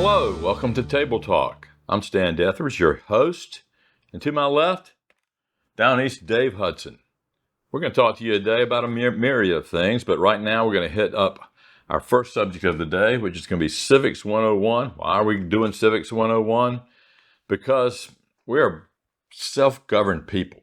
Hello, welcome to Table Talk. I'm Stan Deatherage, your host, and to my left, down east, Dave Hudson. We're going to talk to you today about a myriad of things, but right now we're going to hit up our first subject of the day, which is going to be Civics 101. Why are we doing Civics 101? Because we're self-governed people.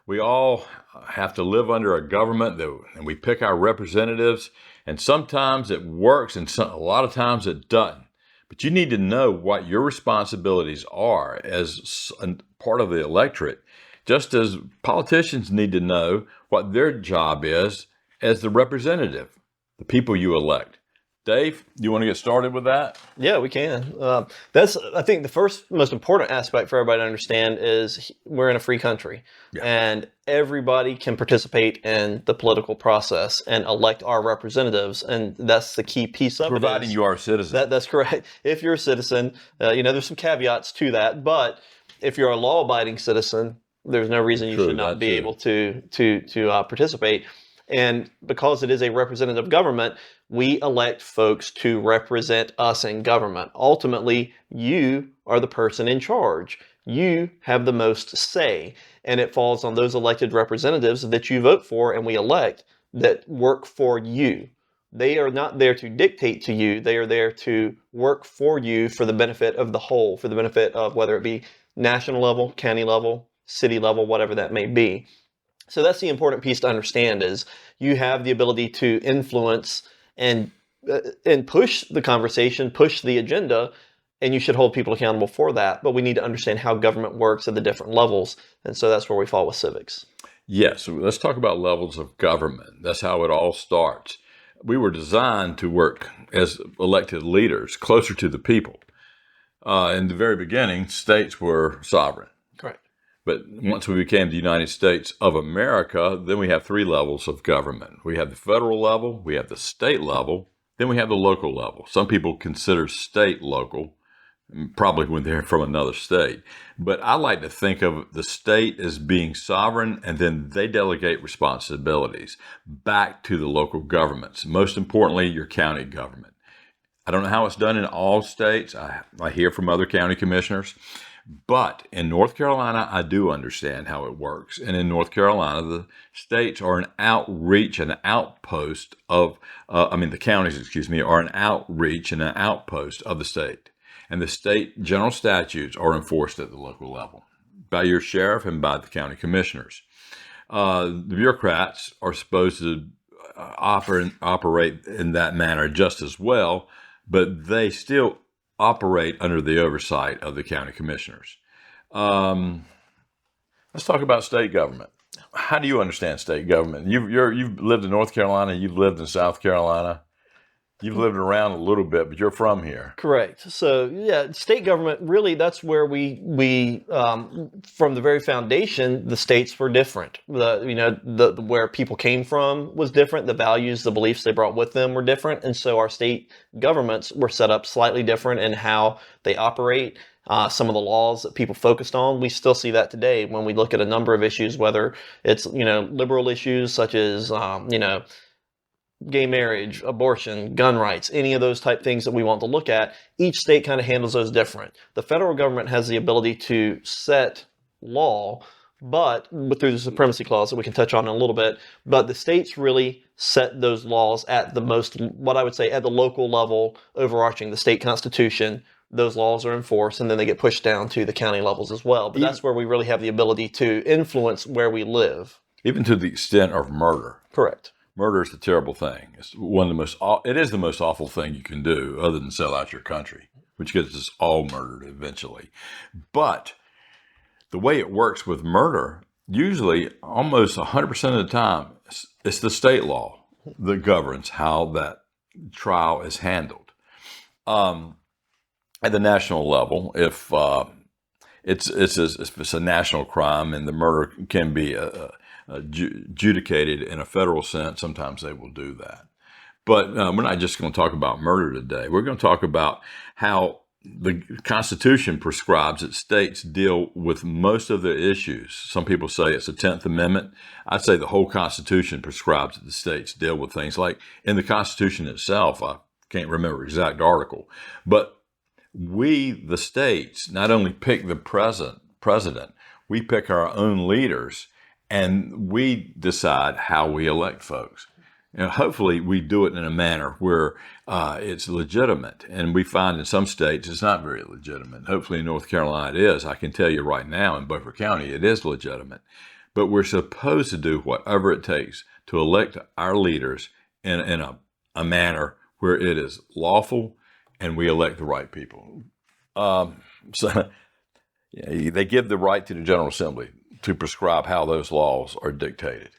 We all have to live under a government, and we pick our representatives, and sometimes it works, and a lot of times it doesn't. But you need to know what your responsibilities are as a part of the electorate, just as politicians need to know what their job is as the representative, the people you elect. Dave, you want to get started with that? Yeah, we can. That's, I think, the first most important aspect for everybody to understand is we're in a free country, and everybody can participate in the political process and elect our representatives, and that's the key piece of it. Providing you are a citizen. That's correct. If you're a citizen, there's some caveats to that, but if you're a law-abiding citizen, there's no reason you should not be able to participate. And because it is a representative government, we elect folks to represent us in government. Ultimately, you are the person in charge. You have the most say, and it falls on those elected representatives that you vote for and we elect that work for you. They are not there to dictate to you. They are there to work for you for the benefit of the whole, for the benefit of whether it be national level, county level, city level, whatever that may be. So that's the important piece to understand is you have the ability to influence and push the conversation, push the agenda, and you should hold people accountable for that. But we need to understand how government works at the different levels. And so that's where we fall with civics. Yes, so let's talk about levels of government. That's how it all starts. We were designed to work as elected leaders closer to the people. In the very beginning, states were sovereign. Correct. But once we became the United States of America, then we have three levels of government. We have the federal level, we have the state level, then we have the local level. Some people consider state local, probably when they're from another state. But I like to think of the state as being sovereign, and then they delegate responsibilities back to the local governments. Most importantly, your county government. I don't know how it's done in all states. I hear from other county commissioners. But in North Carolina, I do understand how it works. And in North Carolina, the states are an outreach and an outpost of, the counties, are an outreach and an outpost of the state. And the state general statutes are enforced at the local level by your sheriff and by the county commissioners. The bureaucrats are supposed to operate in that manner just as well, but they still operate under the oversight of the county commissioners. Let's talk about state government. How do you understand state government? You've lived in North Carolina, you've lived in South Carolina, you've lived around a little bit, but you're from here. Correct. So yeah, state government, really, that's where we from the very foundation, the states were different. Where people came from was different. The values, the beliefs they brought with them were different. And so our state governments were set up slightly different in how they operate. Some of the laws that people focused on, we still see that today when we look at a number of issues, whether it's, liberal issues such as, gay marriage, abortion, gun rights, any of those type things that we want to look at. Each state kind of handles those different. The federal government has the ability to set law, but through the supremacy clause that we can touch on in a little bit, but the states really set those laws at the most, what I would say, at the local level, overarching the state constitution. Those laws are enforced, and then they get pushed down to the county levels as well. But that's where we really have the ability to influence where we live. Even to the extent of murder. Correct. Murder is a terrible thing. It is the most awful thing you can do other than sell out your country, which gets us all murdered eventually. But the way it works with murder, usually almost 100% of the time, it's the state law that governs how that trial is handled. At the national level, if it's a national crime and the murder can be adjudicated in a federal sense, sometimes they will do that. But we're not just going to talk about murder today. We're going to talk about how the Constitution prescribes that states deal with most of the issues. Some people say it's the 10th Amendment. I'd say the whole Constitution prescribes that the states deal with things like in the Constitution itself. I can't remember the exact article, but We, the states, not only pick the president, we pick our own leaders, and we decide how we elect folks. Hopefully, we do it in a manner where it's legitimate. And we find in some states it's not very legitimate. Hopefully, in North Carolina it is. I can tell you right now in Beaufort County it is legitimate. But we're supposed to do whatever it takes to elect our leaders in a manner where it is lawful and we elect the right people. So they give the right to the General Assembly to prescribe how those laws are dictated.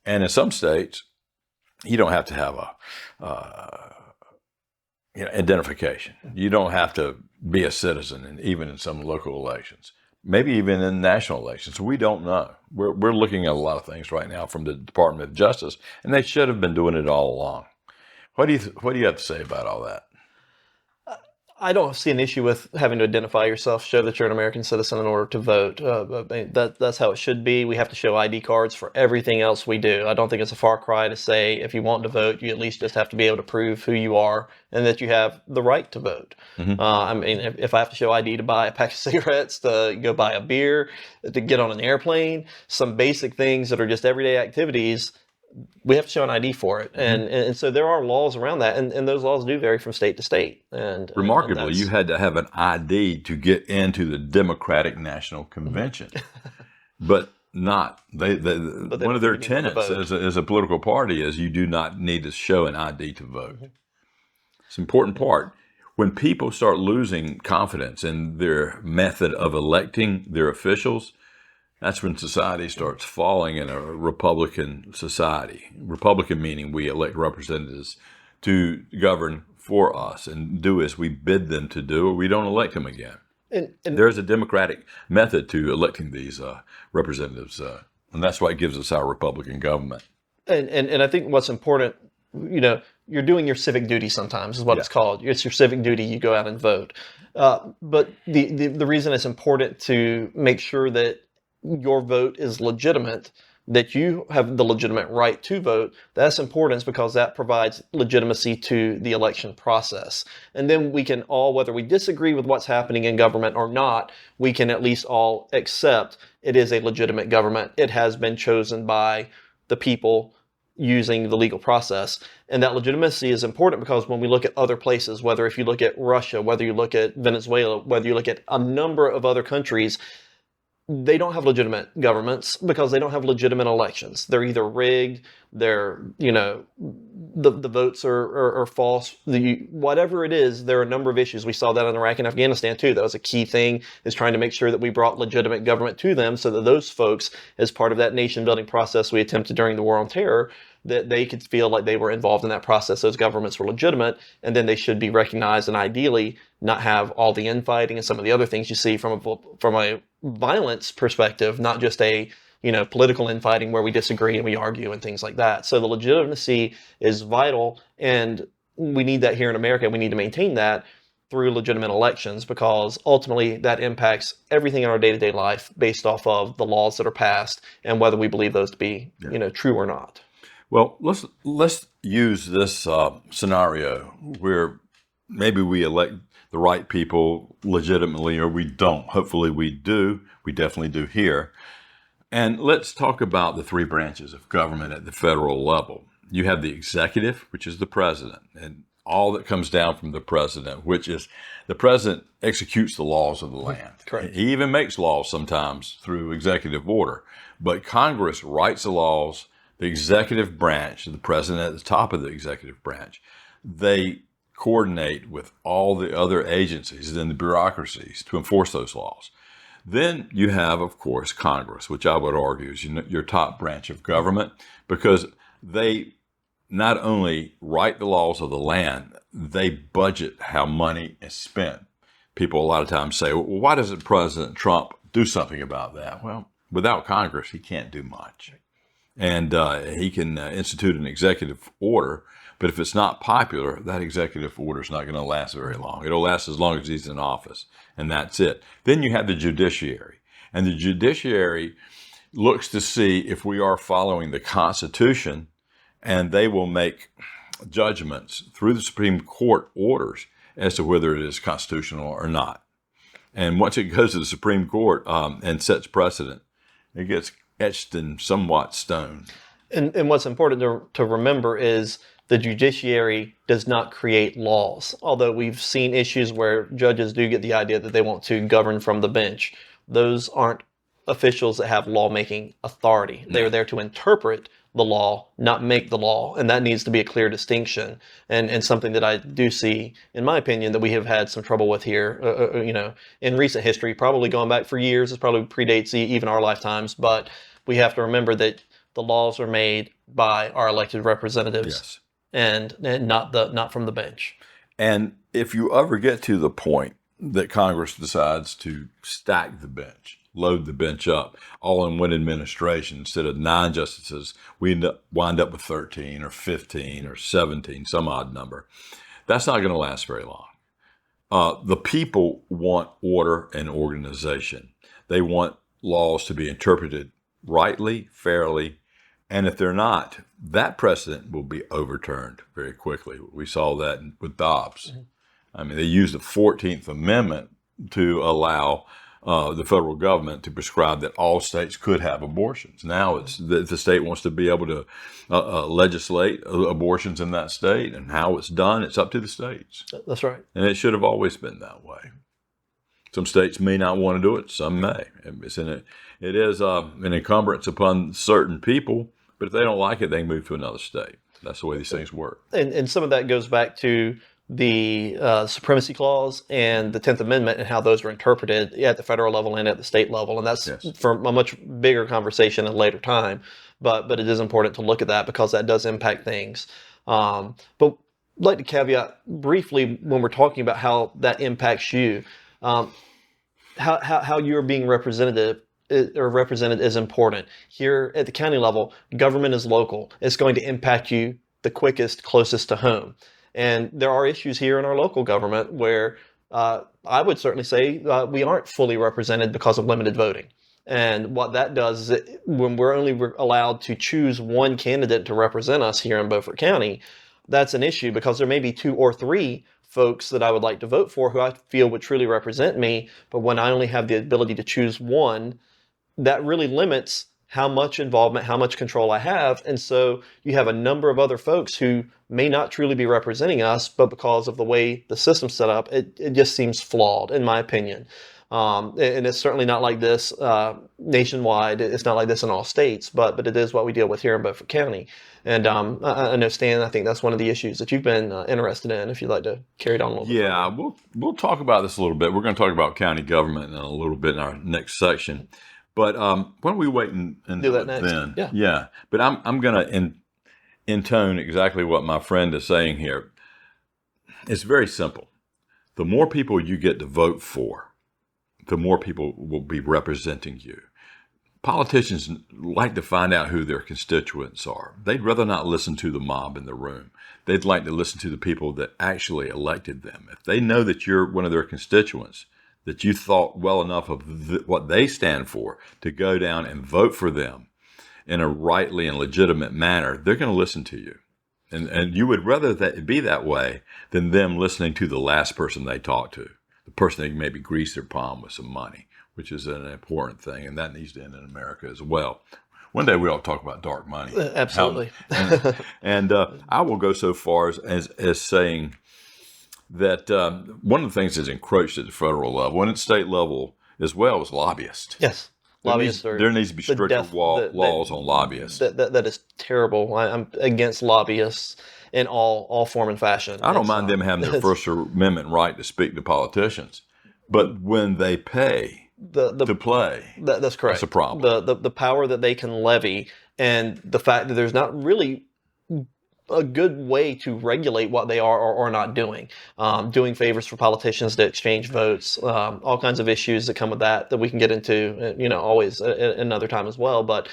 And in some states, you don't have to have identification. You don't have to be a citizen, and even in some local elections, maybe even in national elections. We don't know. We're looking at a lot of things right now from the Department of Justice, and they should have been doing it all along. What do you have to say about all that? I don't see an issue with having to identify yourself, show that you're an American citizen in order to vote. That's how it should be. We have to show ID cards for everything else we do. I don't think it's a far cry to say if you want to vote, you at least just have to be able to prove who you are and that you have the right to vote. Mm-hmm. If I have to show ID to buy a pack of cigarettes, to go buy a beer, to get on an airplane, some basic things that are just everyday activities, we have to show an ID for it. And so there are laws around that, and those laws do vary from state to state. And remarkably, you had to have an ID to get into the Democratic National Convention, but not one of their tenets as a political party is you do not need to show an ID to vote. Mm-hmm. It's an important part. When people start losing confidence in their method of electing their officials, that's when society starts falling in a Republican society. Republican meaning we elect representatives to govern for us and do as we bid them to do, or we don't elect them again. And there's a democratic method to electing these representatives, and that's why it gives us our Republican government. And I think what's important, you're doing your civic duty sometimes is what it's called. It's your civic duty. You go out and vote. But the reason it's important to make sure that your vote is legitimate, that you have the legitimate right to vote, that's important because that provides legitimacy to the election process. And then we can all, whether we disagree with what's happening in government or not, we can at least all accept it is a legitimate government. It has been chosen by the people using the legal process. And that legitimacy is important because when we look at other places, whether if you look at Russia, whether you look at Venezuela, whether you look at a number of other countries, they don't have legitimate governments because they don't have legitimate elections. They're either rigged, the votes are false. Whatever it is, there are a number of issues. We saw that in Iraq and Afghanistan too. That was a key thing, is trying to make sure that we brought legitimate government to them so that those folks, as part of that nation building process we attempted during the War on Terror, that they could feel like they were involved in that process. Those governments were legitimate, and then they should be recognized and ideally not have all the infighting and some of the other things you see from a violence perspective, not just a political infighting where we disagree and we argue and things like that. So the legitimacy is vital, and we need that here in America. We need to maintain that through legitimate elections because ultimately that impacts everything in our day-to-day life based off of the laws that are passed and whether we believe those to be true or not. Well, let's use this scenario where maybe we elect the right people legitimately, or we don't. Hopefully we do. We definitely do here. And let's talk about the three branches of government at the federal level. You have the executive, which is the president, and all that comes down from the president, which is the president executes the laws of the land. Correct. He even makes laws sometimes through executive order. But Congress writes the laws. The executive branch, the president at the top of the executive branch, they coordinate with all the other agencies and the bureaucracies to enforce those laws. Then you have, of course, Congress, which I would argue is your top branch of government, because they not only write the laws of the land, they budget how money is spent. People a lot of times say, well, why doesn't President Trump do something about that? Well, without Congress, he can't do much. And he can institute an executive order, but if it's not popular, that executive order is not going to last very long. It'll last as long as he's in office, and that's it. Then you have the judiciary, and the judiciary looks to see if we are following the Constitution, and they will make judgments through the Supreme Court orders as to whether it is constitutional or not. And once it goes to the Supreme Court and sets precedent, it gets etched in somewhat stone. And what's important to remember is the judiciary does not create laws. Although we've seen issues where judges do get the idea that they want to govern from the bench. Those aren't officials that have lawmaking authority. They are there to interpret the law, not make the law. And that needs to be a clear distinction. And something that I do see, in my opinion, that we have had some trouble with here, in recent history, probably going back for years. It probably predates even our lifetimes. But we have to remember that the laws are made by our elected representatives. Yes. And not from the bench. And if you ever get to the point that Congress decides to stack the bench, load the bench up, all in one administration, instead of 9 justices, we wind up with 13 or 15 or 17, some odd number. That's not going to last very long. The people want order and organization. They want laws to be interpreted rightly, fairly, and if they're not, that precedent will be overturned very quickly. We saw that with Dobbs. Mm-hmm. I mean, they used the 14th Amendment to allow the federal government to prescribe that all states could have abortions. Now it's the state wants to be able to legislate abortions in that state, and how it's done, it's up to the states. That's right. And it should have always been that way. Some states may not want to do it, some may. It is an encumbrance upon certain people, but if they don't like it, they can move to another state. That's the way these things work. And some of that goes back to the Supremacy Clause and the 10th Amendment and how those are interpreted at the federal level and at the state level. And that's for a much bigger conversation at a later time. But it is important to look at that because that does impact things. But I'd like to caveat briefly when we're talking about how that impacts you, how you're being represented is important. Here at the county level, government is local. It's going to impact you the quickest, closest to home. And there are issues here in our local government where I would certainly say we aren't fully represented because of limited voting. And what that does is when we're only allowed to choose one candidate to represent us here in Beaufort County, that's an issue because there may be 2 or 3 folks that I would like to vote for who I feel would truly represent me. But when I only have the ability to choose one, that really limits how much involvement, how much control I have. And so you have a number of other folks who may not truly be representing us, but because of the way the system's set up, it just seems flawed, in my opinion. And it's certainly not like this nationwide. It's not like this in all states, but it is what we deal with here in Beaufort County. And I know, Stan, I think that's one of the issues that you've been interested in, if you'd like to carry it on a little bit. Yeah, we'll talk about this a little bit. We're going to talk about county government in a little bit in our next section. But why don't we wait and do that next? Then? Yeah. But I'm going to intone exactly what my friend is saying here. It's very simple. The more people you get to vote for, the more people will be representing you. Politicians like to find out who their constituents are. They'd rather not listen to the mob in the room. They'd like to listen to the people that actually elected them. If they know that you're one of their constituents, that you thought well enough of what they stand for to go down and vote for them in a rightly and legitimate manner, they're going to listen to you. And you would rather that it be that way than them listening to the last person they talked to, the person they maybe greased their palm with some money, which is an important thing, and that needs to end in America as well. One day we ought to talk about dark money. Absolutely. And I will go so far as saying that one of the things that's encroached at the federal level and at state level as well is lobbyists. Yes. There needs to be stricter laws on lobbyists. That is terrible. I'm against lobbyists in all form and fashion. I don't mind them having their First Amendment right to speak to politicians, but when they pay to play, that's correct. That's a problem. The power that they can levy and the fact that there's not really a good way to regulate what they are or not doing. Doing favors for politicians to exchange votes, all kinds of issues that come with that we can get into, always another time as well. But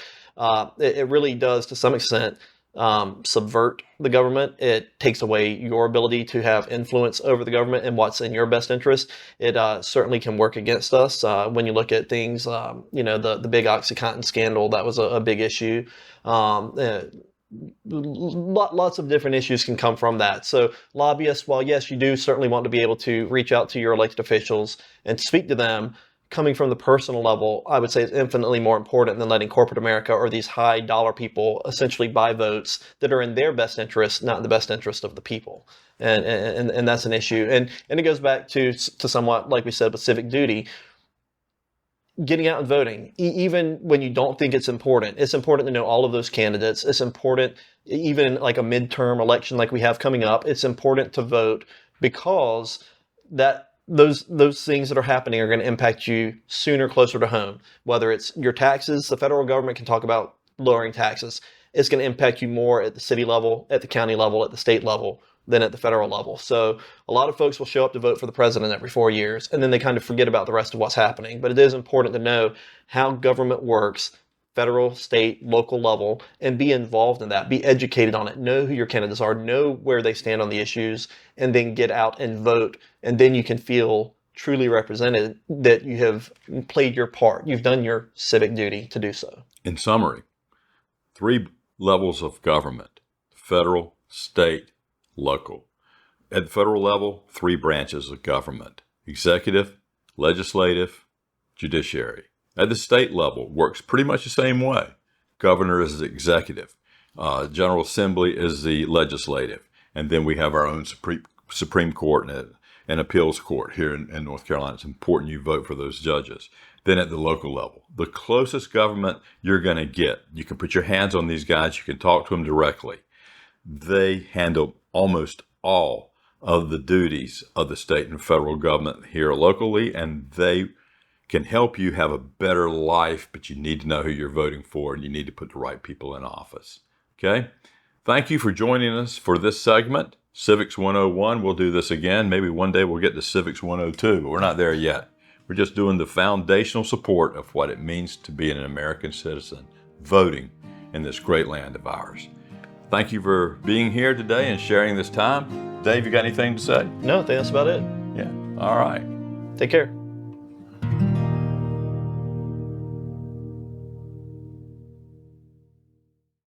it really does, to some extent, subvert the government. It takes away your ability to have influence over the government and what's in your best interest. It certainly can work against us when you look at things, the big OxyContin scandal. That was a big issue. lots of different issues can come from that. So lobbyists, while yes, you do certainly want to be able to reach out to your elected officials and speak to them, coming from the personal level, I would say is infinitely more important than letting corporate America or these high dollar people essentially buy votes that are in their best interest, not in the best interest of the people. And that's an issue. And it goes back to somewhat, like we said, with civic duty. Getting out and voting, even when you don't think it's important to know all of those candidates. It's important, even in like a midterm election like we have coming up, it's important to vote because those things that are happening are going to impact you sooner, closer to home. Whether it's your taxes, the federal government can talk about lowering taxes. It's going to impact you more at the city level, at the county level, at the state level than at the federal level. So a lot of folks will show up to vote for the president every 4 years, and then they kind of forget about the rest of what's happening. But it is important to know how government works, federal, state, local level, and be involved in that. Be educated on it. Know who your candidates are. Know where they stand on the issues, and then get out and vote. And then you can feel truly represented, that you have played your part. You've done your civic duty to do so. In summary, 3 levels of government: federal, state, local. At the federal level, 3 branches of government: executive, legislative, judiciary. At the state level, works pretty much the same way. Governor is the executive. General Assembly is the legislative. And then we have our own Supreme Court and appeals court here in North Carolina. It's important you vote for those judges. Then at the local level, the closest government you're going to get. You can put your hands on these guys. You can talk to them directly. They handle almost all of the duties of the state and federal government here locally, and they can help you have a better life, but you need to know who you're voting for, and you need to put the right people in office. Okay? Thank you for joining us for this segment, Civics 101. We'll do this again. Maybe one day we'll get to Civics 102, but we're not there yet. We're just doing the foundational support of what it means to be an American citizen, voting in this great land of ours. Thank you for being here today and sharing this time. Dave, you got anything to say? No, I think that's about it. Yeah. All right. Take care.